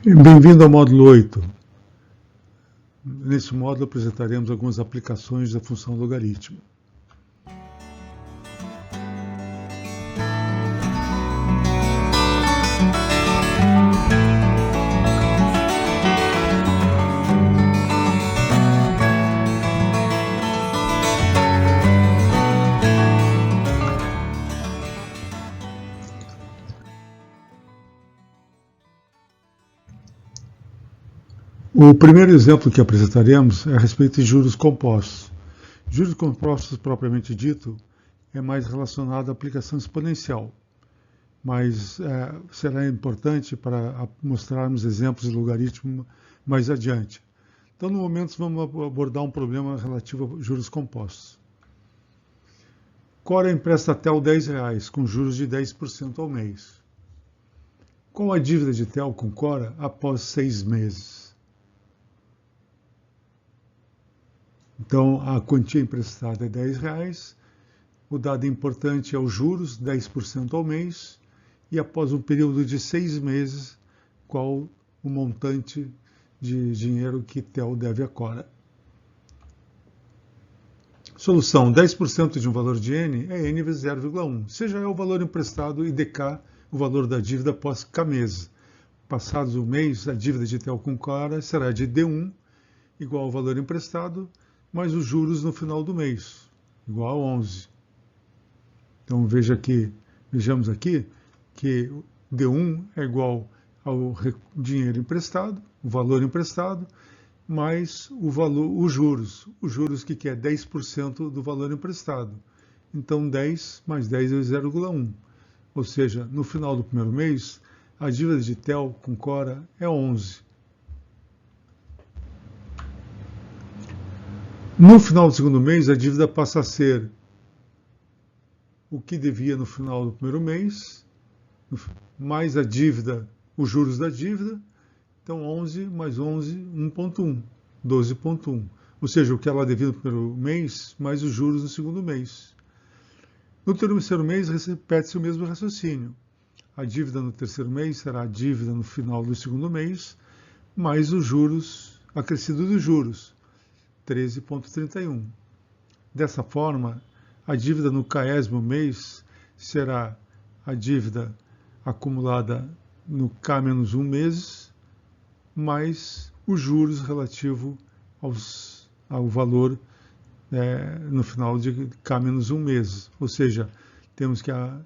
Bem-vindo ao módulo 8. Neste módulo apresentaremos algumas aplicações da função logaritmo. O primeiro exemplo que apresentaremos é a respeito de juros compostos. Juros compostos, propriamente dito, é mais relacionado à aplicação exponencial, mas será importante para mostrarmos exemplos de logaritmo mais adiante. Então, no momento, vamos abordar um problema relativo a juros compostos. Cora empresta TEL R$10 com juros de 10% ao mês. Qual a dívida de TEL com Cora após 6 meses? Então, a quantia emprestada é R$10, o dado importante é os juros, 10% ao mês, e após um período de 6 meses, qual o montante de dinheiro que TEL deve a Cora. Solução: 10% de um valor de N é N vezes 0,1. Seja é o valor emprestado e DK, o valor da dívida após K meses. Passados o mês, a dívida de TEL com Cora será de D1, igual ao valor emprestado, mais os juros no final do mês, igual a 11. Então vejamos aqui que D1 é igual ao dinheiro emprestado, o valor emprestado, mais os juros que é 10% do valor emprestado. Então 10 mais 10 é 0,1. Ou seja, no final do primeiro mês, a dívida de TEL com Cora é 11. No final do segundo mês, a dívida passa a ser o que devia no final do primeiro mês, mais a dívida, os juros da dívida. Então, 11 mais 11, 1,1, 12,1. Ou seja, o que ela devia no primeiro mês, mais os juros no segundo mês. No terceiro mês, repete-se o mesmo raciocínio. A dívida no terceiro mês será a dívida no final do segundo mês, mais os juros, acrescido dos juros. 13,31. Dessa forma, a dívida no 40º mês será a dívida acumulada no K-1 meses, mais os juros relativo ao valor no final de K-1 meses. Ou seja, temos que a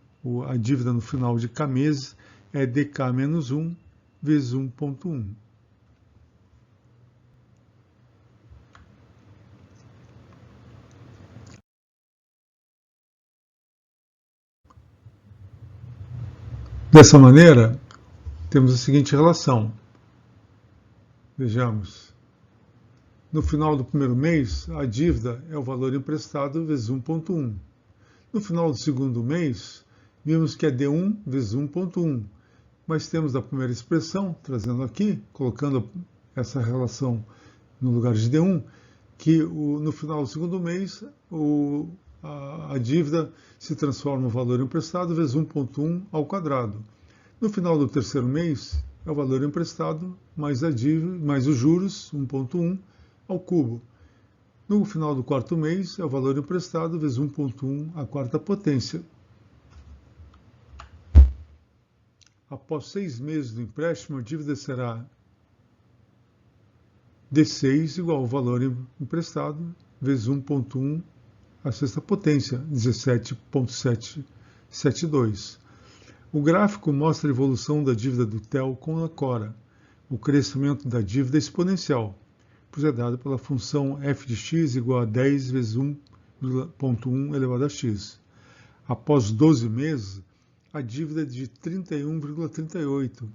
dívida no final de K meses é DK-1 vezes 1,1. Dessa maneira, temos a seguinte relação. Vejamos. No final do primeiro mês, a dívida é o valor emprestado vezes 1,1. No final do segundo mês, vimos que é D1 vezes 1,1. Mas temos a primeira expressão, trazendo aqui, colocando essa relação no lugar de D1, que no final do segundo mês, a dívida se transforma no valor emprestado vezes 1,1 ao quadrado. No final do terceiro mês, é o valor emprestado mais a dívida, mais os juros, 1,1 ao cubo. No final do quarto mês, é o valor emprestado vezes 1,1 à quarta potência. Após 6 meses do empréstimo, a dívida será D6 igual ao valor emprestado vezes 1,1 à sexta potência, 17,772. O gráfico mostra a evolução da dívida do TEL com a Cora. O crescimento da dívida é exponencial, pois é dado pela função f de x igual a 10 vezes 1,1 elevado a x. Após 12 meses, a dívida é de 31,38,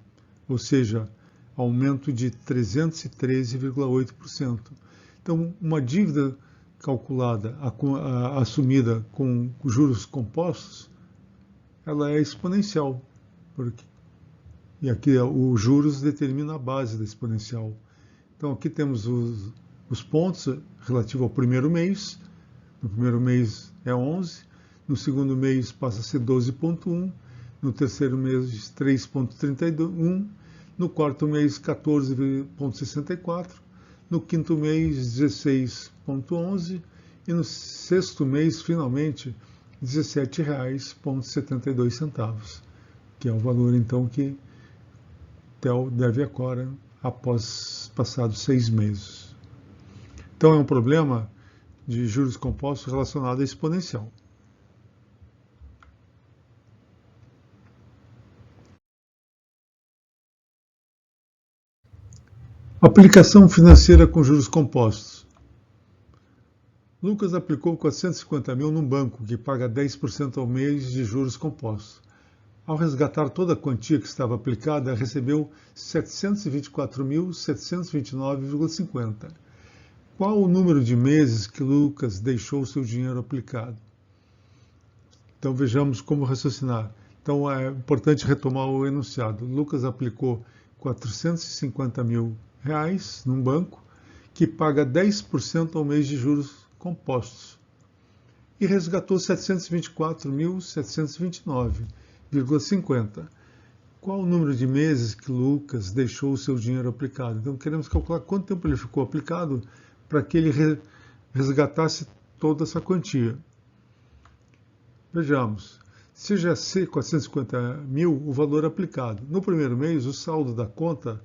ou seja, aumento de 313,8%. Então, uma dívida calculada, assumida com juros compostos, ela é exponencial, e aqui os juros determinam a base da exponencial. Então, aqui temos os pontos relativos ao primeiro mês. No primeiro mês é 11, no segundo mês passa a ser 12,1, no terceiro mês 3,31, no quarto mês 14,64, no quinto mês 16,11 e no sexto mês, finalmente, R$ 17,72, que é o valor, então, que TEL deve agora após passados 6 meses. Então, é um problema de juros compostos relacionado à exponencial. Aplicação financeira com juros compostos. Lucas aplicou 450 mil num banco que paga 10% ao mês de juros compostos. Ao resgatar toda a quantia que estava aplicada, recebeu 724.729,50. Qual o número de meses que Lucas deixou seu dinheiro aplicado? Então vejamos como raciocinar. Então é importante retomar o enunciado. Lucas aplicou 450 mil reais num banco que paga 10% ao mês de juros compostos e resgatou 724.729,50. Qual o número de meses que Lucas deixou o seu dinheiro aplicado? Então queremos calcular quanto tempo ele ficou aplicado para que ele resgatasse toda essa quantia. Vejamos, seja C 450 mil o valor aplicado. No primeiro mês, o saldo da conta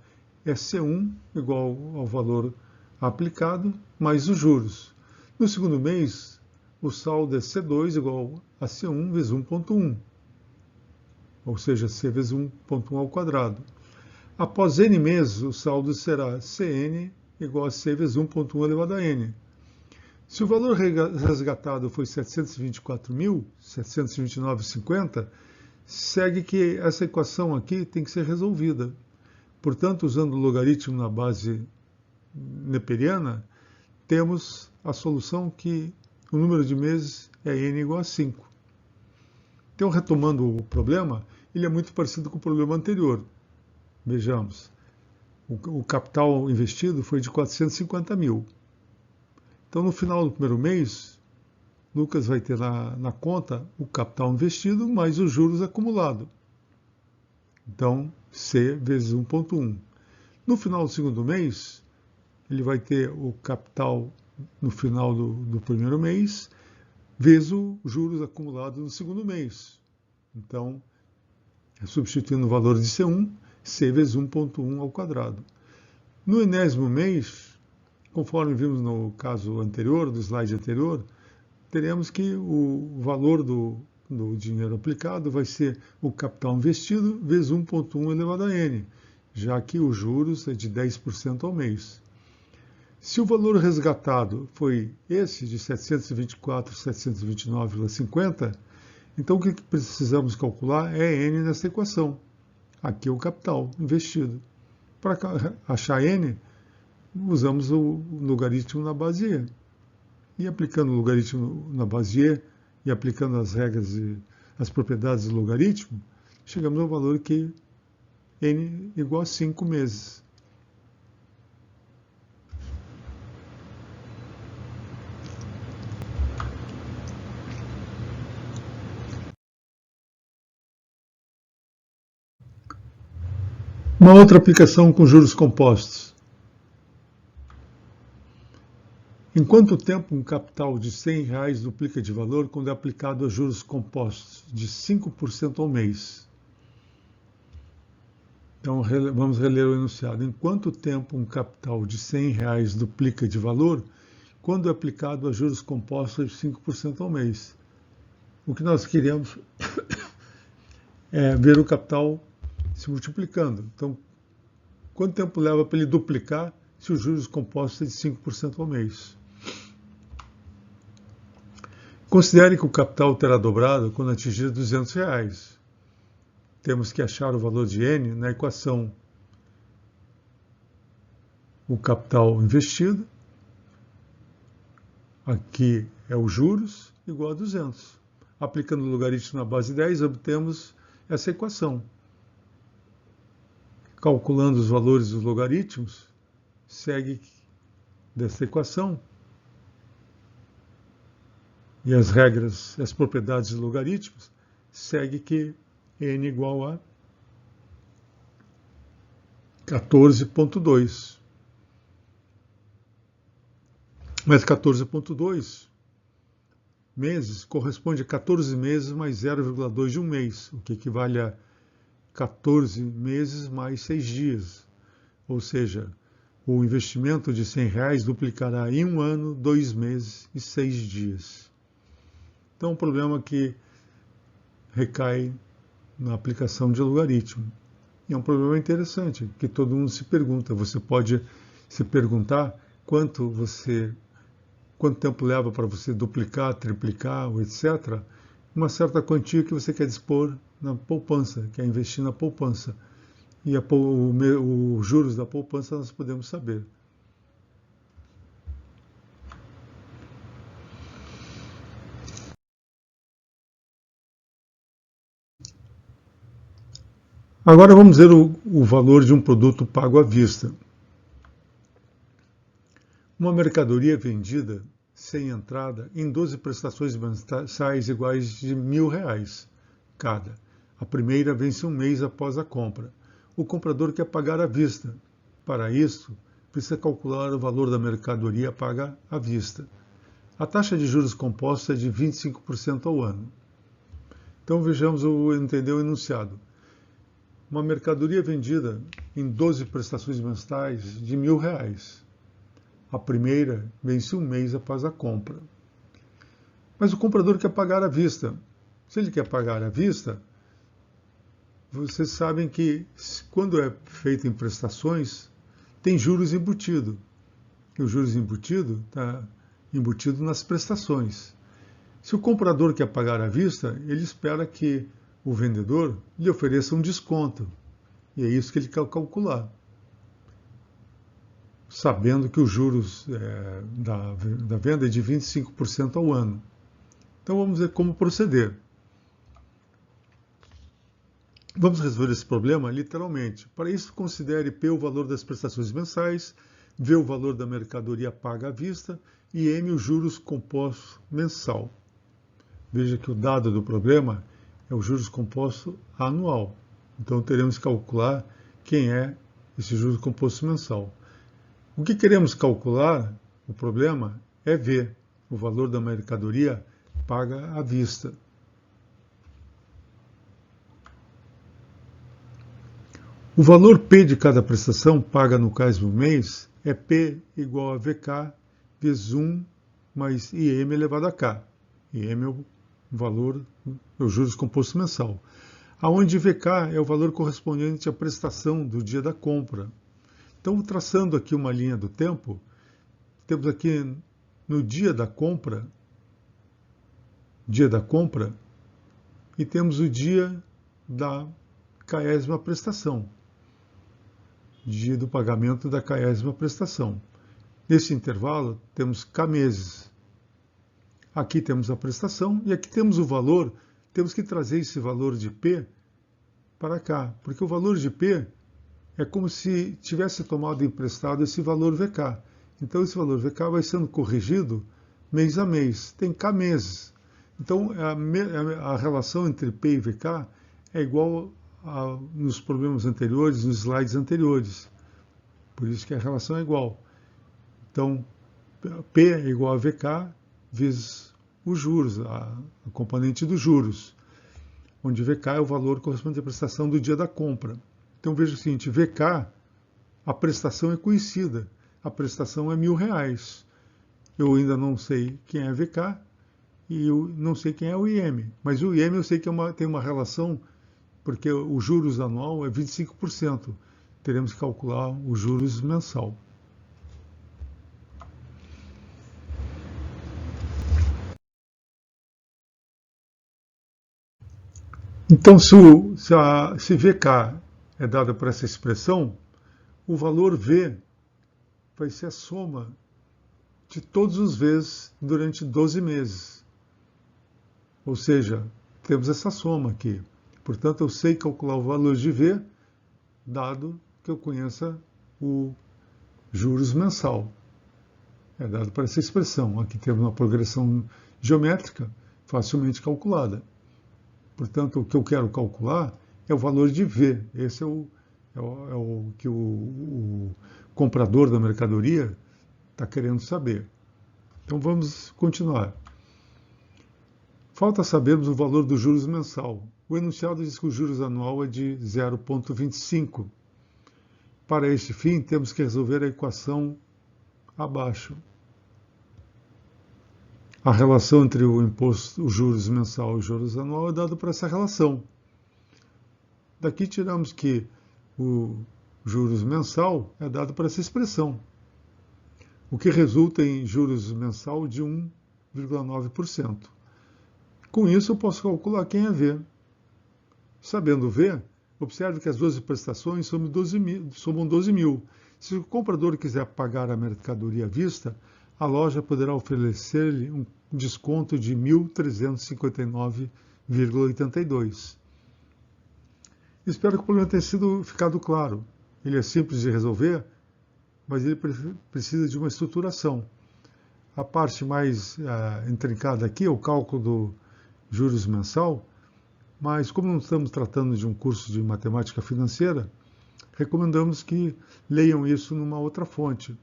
é C1 igual ao valor aplicado mais os juros. No segundo mês, o saldo é C2 igual a C1 vezes 1,1, ou seja, C vezes 1,1 ao quadrado. Após N meses, o saldo será Cn igual a C vezes 1,1 elevado a N. Se o valor resgatado foi 724.729,50, segue que essa equação aqui tem que ser resolvida. Portanto, usando o logaritmo na base neperiana, temos a solução que o número de meses é n igual a 5. Então, retomando o problema, ele é muito parecido com o problema anterior. Vejamos, o capital investido foi de 450 mil. Então, no final do primeiro mês, Lucas vai ter na conta o capital investido mais os juros acumulados. Então, C vezes 1,1. No final do segundo mês, ele vai ter o capital no final do primeiro mês, vezes os juros acumulados no segundo mês. Então, substituindo o valor de C1, C vezes 1,1 ao quadrado. No enésimo mês, conforme vimos no caso anterior, do slide anterior, teremos que o valor do dinheiro aplicado vai ser o capital investido vezes 1,1 elevado a n, já que os juros é de 10% ao mês. Se o valor resgatado foi esse de 724.729,50, então o que precisamos calcular é n nessa equação. Aqui é o capital investido. Para achar n, usamos o logaritmo na base e. E aplicando o logaritmo na base e e aplicando as regras e as propriedades do logaritmo, chegamos ao valor que n igual a 5 meses. Uma outra aplicação com juros compostos. Em quanto tempo um capital de R$100 duplica de valor quando é aplicado a juros compostos de 5% ao mês? Então, vamos reler o enunciado. Em quanto tempo um capital de R$100 duplica de valor quando é aplicado a juros compostos de 5% ao mês? O que nós queremos é ver o capital se multiplicando. Então, quanto tempo leva para ele duplicar se os juros compostos é de 5% ao mês? Considere que o capital terá dobrado quando atingir R$200. Temos que achar o valor de n na equação. O capital investido, aqui é os juros, igual a 200. Aplicando o logaritmo na base 10, obtemos essa equação. Calculando os valores dos logaritmos, segue dessa equação. E as regras, as propriedades dos logaritmos, segue que n igual a 14,2. Mas 14,2 meses corresponde a 14 meses mais 0,2 de um mês, o que equivale a 14 meses mais 6 dias. Ou seja, o investimento de R$100 duplicará em 1 ano, 2 meses e 6 dias. Então, um problema que recai na aplicação de logaritmo. E é um problema interessante, que todo mundo se pergunta. Você pode se perguntar quanto tempo leva para você duplicar, triplicar, ou etc. Uma certa quantia que você quer dispor na poupança, quer investir na poupança. E os juros da poupança nós podemos saber. Agora vamos ver o valor de um produto pago à vista. Uma mercadoria vendida sem entrada em 12 prestações mensais iguais de R$1.000 cada. A primeira vence um mês após a compra. O comprador quer pagar à vista. Para isso, precisa calcular o valor da mercadoria paga à vista. A taxa de juros composta é de 25% ao ano. Então vejamos entender o enunciado. Uma mercadoria vendida em 12 prestações mensais de R$1.000. A primeira vence um mês após a compra. Mas o comprador quer pagar à vista. Se ele quer pagar à vista, vocês sabem que quando é feito em prestações, tem juros embutido. E o juros embutido está embutido nas prestações. Se o comprador quer pagar à vista, ele espera que o vendedor lhe ofereça um desconto. E é isso que ele quer calcular, sabendo que os juros da venda é de 25% ao ano. Então vamos ver como proceder. Vamos resolver esse problema literalmente. Para isso, considere P o valor das prestações mensais, V o valor da mercadoria paga à vista e M os juros compostos mensal. Veja que o dado do problema é o juros composto anual. Então teremos que calcular quem é esse juros composto mensal. O que queremos calcular, o problema, é V, o valor da mercadoria paga à vista. O valor P de cada prestação paga no caso do mês é P igual a VK vezes 1 mais IM elevado a K. IM é o valor, é o juros composto mensal. Aonde VK é o valor correspondente à prestação do dia da compra. Então, traçando aqui uma linha do tempo, temos aqui no dia da compra, e temos o dia da 40ª prestação, dia do pagamento da 40ª prestação. Nesse intervalo, temos K meses. Aqui temos a prestação e aqui temos o valor. Temos que trazer esse valor de P para cá, porque o valor de P é como se tivesse tomado emprestado esse valor VK. Então, esse valor VK vai sendo corrigido mês a mês. Tem K meses. Então, a relação entre P e VK é igual nos problemas anteriores, nos slides anteriores. Por isso que a relação é igual. Então, P é igual a VK vezes os juros, a componente dos juros, onde VK é o valor correspondente à prestação do dia da compra. Então veja o seguinte, VK, a prestação é conhecida, a prestação é R$1.000. Eu ainda não sei quem é VK e eu não sei quem é o IM, mas o IM eu sei que tem uma relação, porque o juros anual é 25%. Teremos que calcular os juros mensal. Então, se VK é dada por essa expressão, o valor V vai ser a soma de todos os Vs durante 12 meses. Ou seja, temos essa soma aqui. Portanto, eu sei calcular o valor de V, dado que eu conheça o juros mensal. É dado por essa expressão. Aqui temos uma progressão geométrica facilmente calculada. Portanto, o que eu quero calcular é o valor de V. Esse é o é o que o comprador da mercadoria está querendo saber. Então vamos continuar. Falta sabermos o valor dos juros mensal. O enunciado diz que o juros anual é de 0,25. Para este fim, temos que resolver a equação abaixo. A relação entre o imposto, os juros mensal e os juros anual é dada por essa relação. Daqui tiramos que o juros mensal é dado por essa expressão, o que resulta em juros mensal de 1,9%. Com isso, eu posso calcular quem é V. Sabendo V, observe que as 12 prestações somam 12 mil. Se o comprador quiser pagar a mercadoria à vista, a loja poderá oferecer-lhe um desconto de 1.359,82. Espero que o problema tenha ficado claro. Ele é simples de resolver, mas ele precisa de uma estruturação. A parte mais intrincada aqui é o cálculo do juros mensal, mas como não estamos tratando de um curso de matemática financeira, recomendamos que leiam isso numa outra fonte.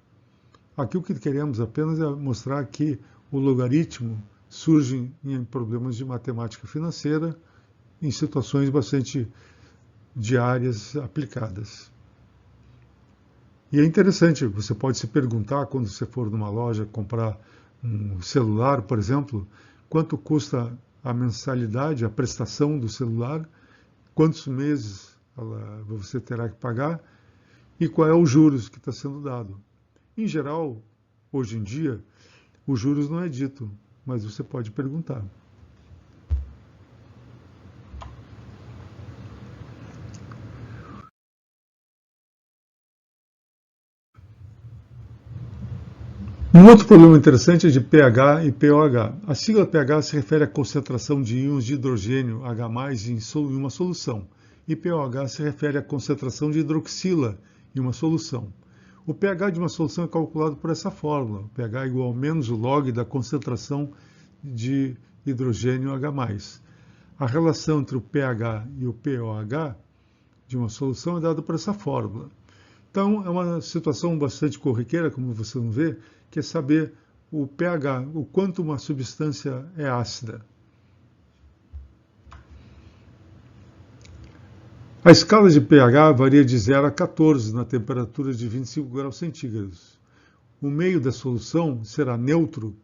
Aqui o que queremos apenas é mostrar que o logaritmo surge em problemas de matemática financeira, em situações bastante diárias aplicadas. E é interessante, você pode se perguntar, quando você for numa loja comprar um celular, por exemplo, quanto custa a mensalidade, a prestação do celular, quantos meses você terá que pagar e qual é o juros que está sendo dado. Em geral, hoje em dia, os juros não é dito, mas você pode perguntar. Um outro problema interessante é de pH e pOH. A sigla pH se refere à concentração de íons de hidrogênio H+, em uma solução, e pOH se refere à concentração de hidroxila em uma solução. O pH de uma solução é calculado por essa fórmula. O pH é igual a menos o log da concentração de hidrogênio H+. A relação entre o pH e o pOH de uma solução é dada por essa fórmula. Então, é uma situação bastante corriqueira, como você não vê, que é saber o pH, o quanto uma substância é ácida. A escala de pH varia de 0 a 14 na temperatura de 25 graus centígrados. O meio da solução será neutro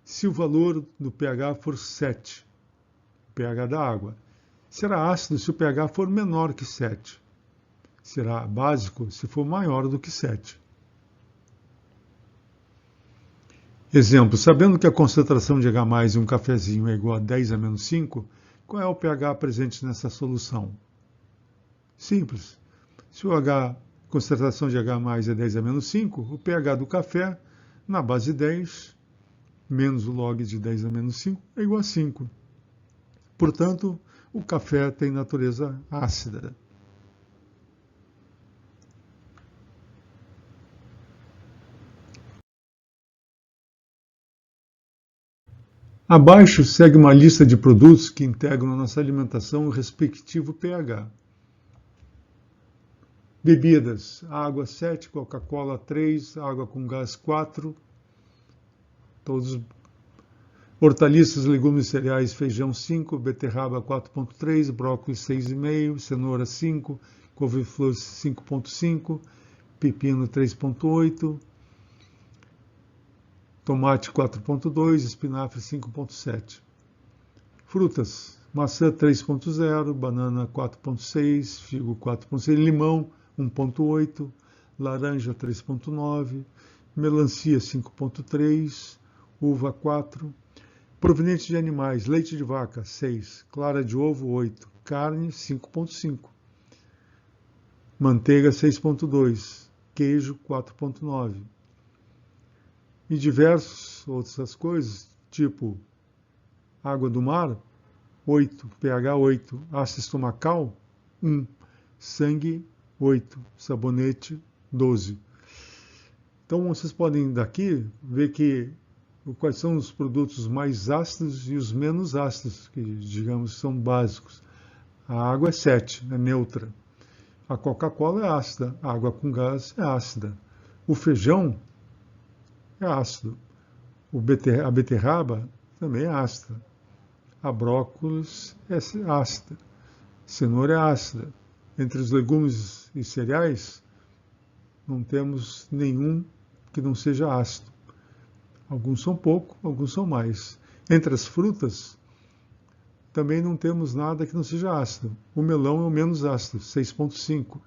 se o valor do pH for 7, o pH da água. Será ácido se o pH for menor que 7. Será básico se for maior do que 7. Exemplo, sabendo que a concentração de H+ em um cafezinho é igual a 10 a menos 5, qual é o pH presente nessa solução? Simples. Se a concentração de H+ é 10 a menos 5, o pH do café, na base 10, menos o log de 10 a menos 5, é igual a 5. Portanto, o café tem natureza ácida. Abaixo segue uma lista de produtos que integram a nossa alimentação o respectivo pH. Bebidas: água 7, Coca-Cola 3, água com gás 4. Todos. Hortaliças, legumes e cereais: feijão 5, beterraba 4,3, brócolis 6,5, cenoura 5, couve-flor 5,5, pepino 3,8, tomate 4,2, espinafre 5,7. Frutas: maçã 3,0, banana 4,6, figo 4,6, limão 1,8, laranja 3,9, melancia 5,3, uva 4. Provenientes de animais: leite de vaca 6, clara de ovo 8, carne 5,5, manteiga 6,2, queijo 4,9. E diversas outras coisas, tipo água do mar 8, pH 8, ácido estomacal 1, sangue 8, sabonete 12. Então vocês podem daqui ver que quais são os produtos mais ácidos e os menos ácidos, que digamos são básicos. A água é 7, é neutra. A Coca-Cola é ácida, a água com gás é ácida. O feijão é ácido. A beterraba também é ácida. A brócolis é ácida. Cenoura é ácida. Entre os legumes e cereais, não temos nenhum que não seja ácido. Alguns são pouco, alguns são mais. Entre as frutas, também não temos nada que não seja ácido. O melão é o menos ácido, 6,5.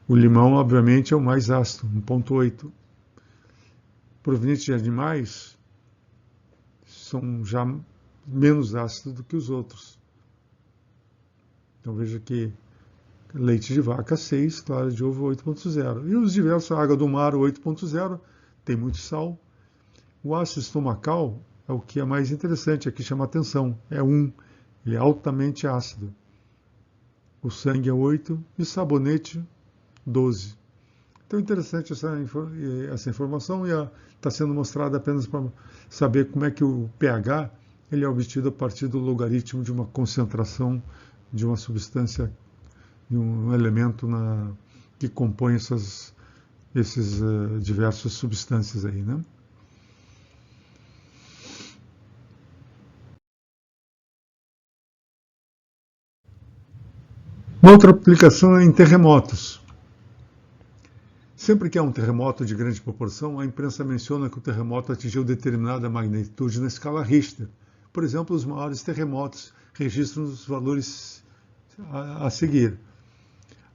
O limão, obviamente, é o mais ácido, 1,8. Provenientes de animais, são já menos ácidos do que os outros. Então veja que leite de vaca 6, clara de ovo 8,0. E os diversos, a água do mar 8,0, tem muito sal. O ácido estomacal é o que é mais interessante, aqui chama atenção, é 1, ele é altamente ácido. O sangue é 8 e sabonete 12. Então é interessante essa informação e está sendo mostrada apenas para saber como é que o pH ele é obtido a partir do logaritmo de uma concentração de uma substância, de um elemento que compõe esses diversas substâncias aí, né? Uma outra aplicação é em terremotos. Sempre que há um terremoto de grande proporção, a imprensa menciona que o terremoto atingiu determinada magnitude na escala Richter. Por exemplo, os maiores terremotos registram os valores a seguir.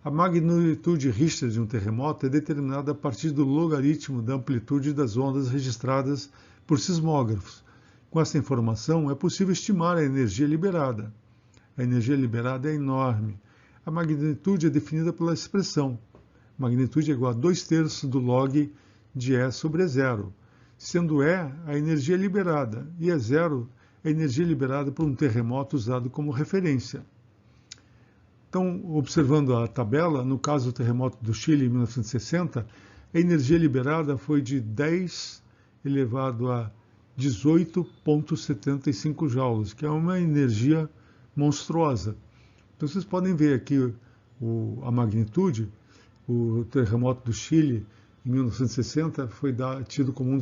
A magnitude Richter de um terremoto é determinada a partir do logaritmo da amplitude das ondas registradas por sismógrafos. Com essa informação, é possível estimar a energia liberada. A energia liberada é enorme. A magnitude é definida pela expressão. Magnitude é igual a 2/3 do log de E sobre E0, sendo E a energia liberada e E0 a energia liberada por um terremoto usado como referência. Então, observando a tabela, no caso do terremoto do Chile em 1960, a energia liberada foi de 10 elevado a 18,75 joules, que é uma energia monstruosa. Então, vocês podem ver aqui a magnitude. O terremoto do Chile, em 1960, foi tido como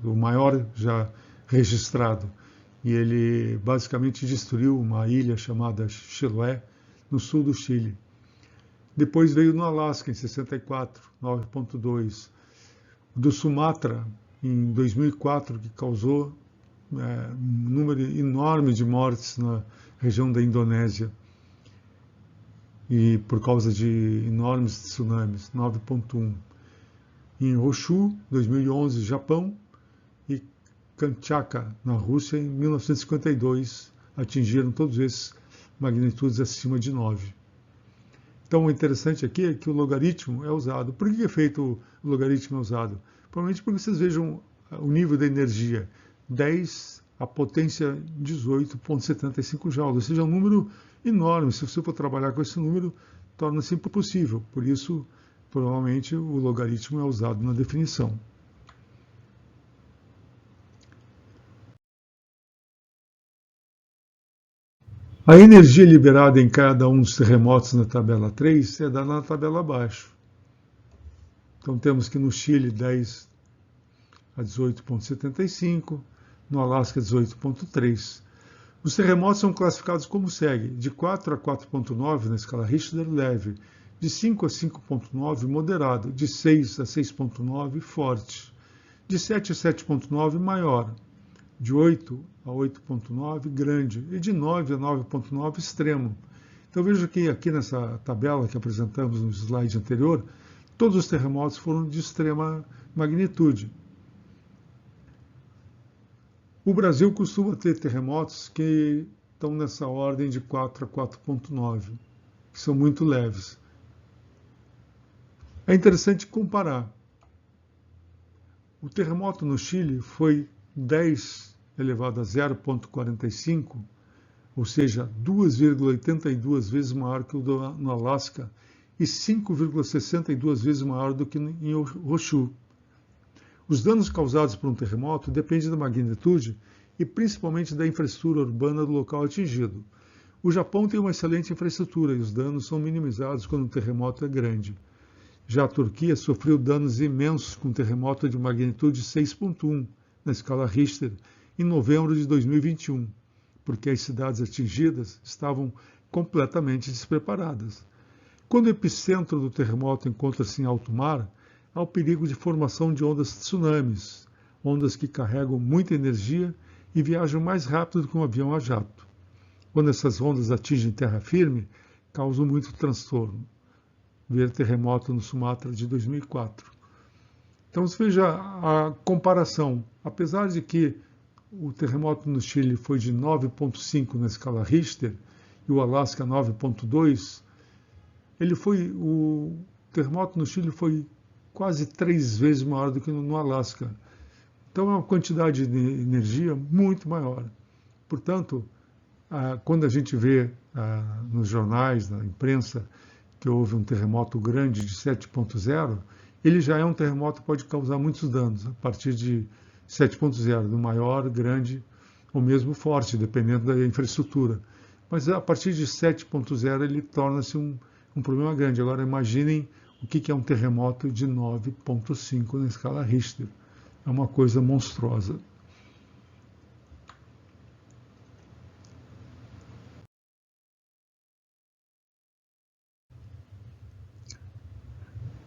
o maior já registrado. E ele basicamente destruiu uma ilha chamada Chiloé, no sul do Chile. Depois veio no Alasca, em 64, 9,2. Do Sumatra, em 2004, que causou um número enorme de mortes na região da Indonésia. E por causa de enormes tsunamis, 9,1. Em Honshu, 2011, Japão, e Kamchatka, na Rússia, em 1952, atingiram todos esses magnitudes acima de 9. Então, o interessante aqui é que o logaritmo é usado. Por que é feito o logaritmo é usado? Provavelmente porque vocês vejam o nível da energia, 10 a potência 18,75 joules, ou seja, um número enorme. Se você for trabalhar com esse número, torna-se impossível. Por isso, provavelmente, o logaritmo é usado na definição. A energia liberada em cada um dos terremotos na tabela 3 é dada na tabela abaixo. Então temos que no Chile 10 a 18,75, no Alasca 18,3. Os terremotos são classificados como segue: de 4 a 4,9 na escala Richter, leve; de 5 a 5,9, moderado; de 6 a 6,9, forte; de 7 a 7,9, maior; de 8 a 8,9, grande; e de 9 a 9,9, extremo. Então veja que aqui nessa tabela que apresentamos no slide anterior, todos os terremotos foram de extrema magnitude. O Brasil costuma ter terremotos que estão nessa ordem de 4 a 4,9, que são muito leves. É interessante comparar. O terremoto no Chile foi 10 elevado a 0,45, ou seja, 2,82 vezes maior que o no Alasca e 5,62 vezes maior do que em Honshu. Os danos causados por um terremoto dependem da magnitude e principalmente da infraestrutura urbana do local atingido. O Japão tem uma excelente infraestrutura e os danos são minimizados quando o terremoto é grande. Já a Turquia sofreu danos imensos com um terremoto de magnitude 6,1 na escala Richter em novembro de 2021, porque as cidades atingidas estavam completamente despreparadas. Quando o epicentro do terremoto encontra-se em alto mar, há o perigo de formação de ondas tsunamis, ondas que carregam muita energia e viajam mais rápido do que um avião a jato. Quando essas ondas atingem terra firme, causam muito transtorno. Ver terremoto no Sumatra de 2004. Então, você veja a comparação. Apesar de que o terremoto no Chile foi de 9,5 na escala Richter e o Alasca 9,2, o terremoto no Chile foi quase 3 vezes maior do que no Alasca. Então, é uma quantidade de energia muito maior. Portanto, quando a gente vê nos jornais, na imprensa, que houve um terremoto grande de 7,0, ele já é um terremoto que pode causar muitos danos, a partir de 7,0, do maior, grande ou mesmo forte, dependendo da infraestrutura. Mas a partir de 7,0 ele torna-se um problema grande. Agora imaginem o que é um terremoto de 9,5 na escala Richter. É uma coisa monstruosa.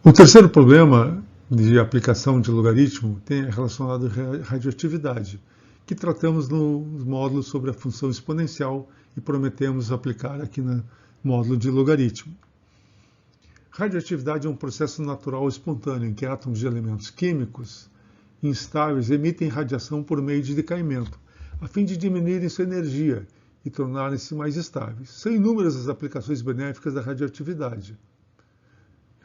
O terceiro problema de aplicação de logaritmo é relacionado à radioatividade, que tratamos no módulo sobre a função exponencial e prometemos aplicar aqui no módulo de logaritmo. Radioatividade é um processo natural espontâneo em que átomos de elementos químicos instáveis emitem radiação por meio de decaimento, a fim de diminuírem sua energia e tornarem-se mais estáveis. São inúmeras as aplicações benéficas da radioatividade.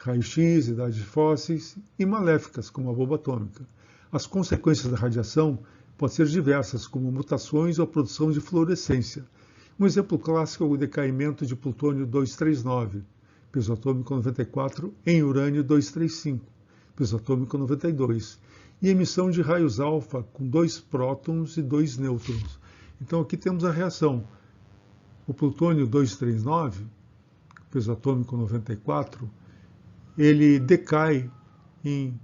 Raio-X, idade de fósseis e maléficas, como a bomba atômica. As consequências da radiação podem ser diversas, como mutações ou a produção de fluorescência. Um exemplo clássico é o decaimento de plutônio 239, peso atômico 94, em urânio 235, peso atômico 92, e emissão de raios alfa com 2 prótons e 2 nêutrons. Então aqui temos a reação. O plutônio 239, peso atômico 94, ele decai em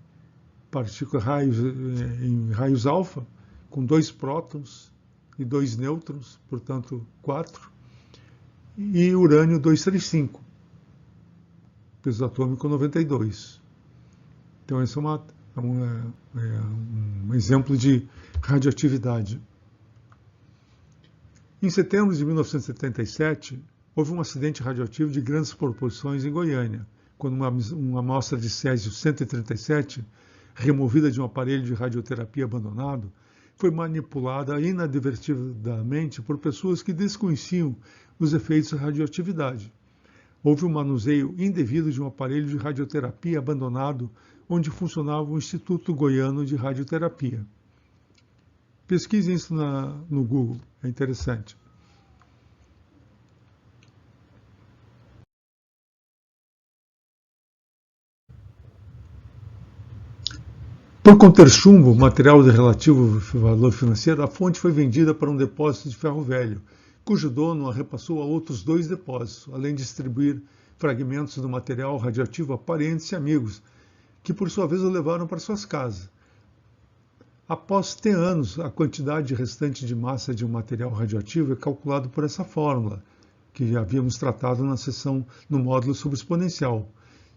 raios alfa, com 2 prótons e 2 nêutrons, portanto 4, e urânio 235, peso atômico 92. Então esse é um exemplo de radioatividade. Em setembro de 1977, houve um acidente radioativo de grandes proporções em Goiânia, quando uma amostra de césio-137, removida de um aparelho de radioterapia abandonado, foi manipulada inadvertidamente por pessoas que desconheciam os efeitos da radioatividade. Houve um manuseio indevido de um aparelho de radioterapia abandonado onde funcionava o Instituto Goiano de Radioterapia. Pesquisem isso no Google, é interessante. Por conter chumbo, material de relativo valor financeiro, a fonte foi vendida para um depósito de ferro velho, cujo dono a repassou a outros 2 depósitos, além de distribuir fragmentos do material radioativo a parentes e amigos, que por sua vez o levaram para suas casas. Após T anos, a quantidade restante de massa de um material radioativo é calculado por essa fórmula, que já havíamos tratado no módulo sobre exponencial,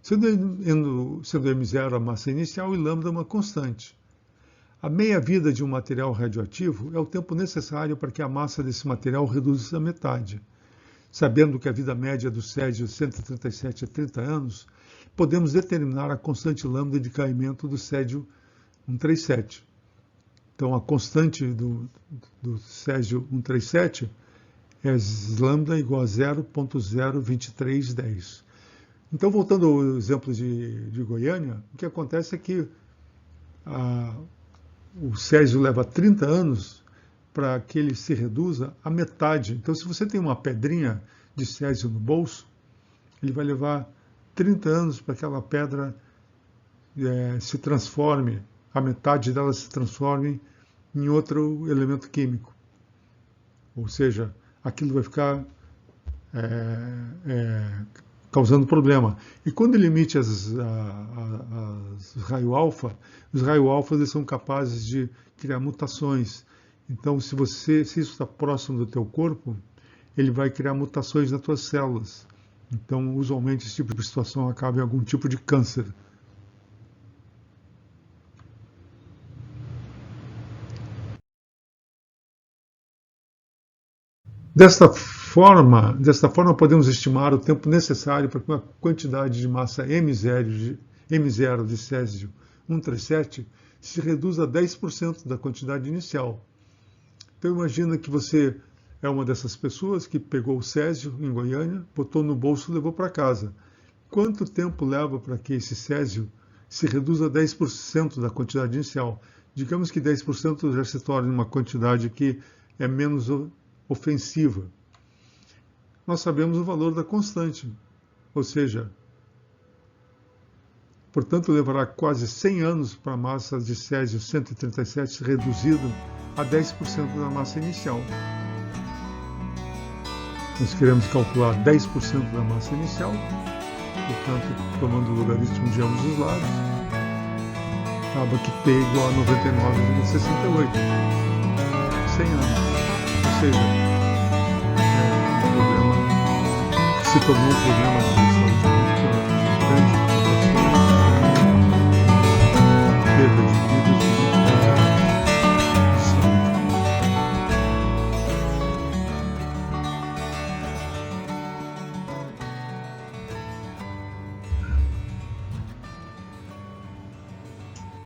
sendo m0 a massa inicial e lambda uma constante. A meia-vida de um material radioativo é o tempo necessário para que a massa desse material reduza a metade. Sabendo que a vida média do césio-137 é 30 anos, podemos determinar a constante lambda de decaimento do césio-137. Então, a constante do césio-137 é lambda igual a 0,02310. Então, voltando ao exemplo de Goiânia, o que acontece é que o césio leva 30 anos para que ele se reduza à metade. Então, se você tem uma pedrinha de césio no bolso, ele vai levar 30 anos para que aquela pedra se transforme, a metade dela se transforme em outro elemento químico. Ou seja, aquilo vai ficar causando problema. E quando ele emite os raios-alfa, os raios-alfa eles são capazes de criar mutações. Então, se isso está próximo do teu corpo, ele vai criar mutações nas tuas células. Então, usualmente, esse tipo de situação acaba em algum tipo de câncer. Desta forma, podemos estimar o tempo necessário para que uma quantidade de massa M0 de césio 137 se reduza a 10% da quantidade inicial. Então imagina que você é uma dessas pessoas que pegou o césio em Goiânia, botou no bolso e levou para casa. Quanto tempo leva para que esse césio se reduza a 10% da quantidade inicial? Digamos que 10% já se torne uma quantidade que é menos ofensiva. Nós sabemos o valor da constante, ou seja, portanto levará quase 100 anos para a massa de césio 137 ser reduzida a 10% da massa inicial. Nós queremos calcular 10% da massa inicial, portanto, tomando o logaritmo de ambos os lados, acaba que T é igual a 99,68, 100 anos. Ou seja, se tornou um problema